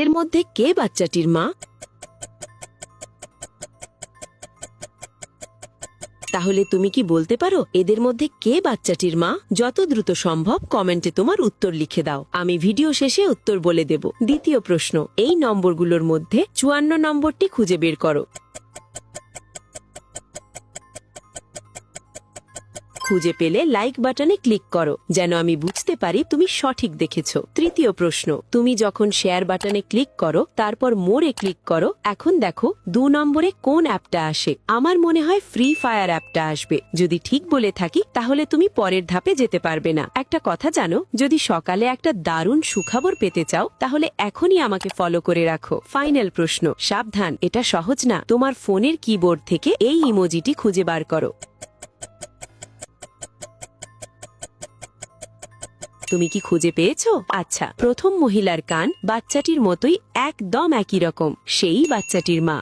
এর মধ্যে কে বাচ্চাটির মা? তাহলে তুমি কি বলতে পারো এদের মধ্যে কে বাচ্চাটির মা? যত দ্রুত সম্ভব কমেন্টে তোমার উত্তর লিখে দাও, আমি ভিডিও শেষে উত্তর বলে দেব। দ্বিতীয় প্রশ্ন, এই নম্বরগুলোর মধ্যে 54 নম্বরটি খুঁজে বের করো। খুঁজে পেলে লাইক বাটনে ক্লিক করো, যেন আমি বুঝতে পারি তুমি সঠিক দেখেছো। তৃতীয় প্রশ্ন, তুমি যখন শেয়ার বাটনে ক্লিক করো তারপর মোরে ক্লিক করো, এখন দেখো 2 নম্বরে কোন অ্যাপটা আসে? আমার মনে হয় ফ্রি ফায়ার অ্যাপটা আসবে। যদি ঠিক বলে থাকি তাহলে তুমি পরের ধাপে যেতে পারবে না। একটা কথা জানো, যদি সকালে একটা দারুণ সুখবর পেতে চাও তাহলে এখনই আমাকে ফলো করে রাখো। ফাইনাল প্রশ্ন, সাবধান, এটা সহজ না। তোমার ফোনের কিবোর্ড থেকে এই ইমোজিটি খুঁজে বার করো। তুমি কি খুঁজে পেয়েছো? আচ্ছা, প্রথম মহিলার কান বাচ্চাটির মতোই একদম একই রকম, সেই বাচ্চাটির মা।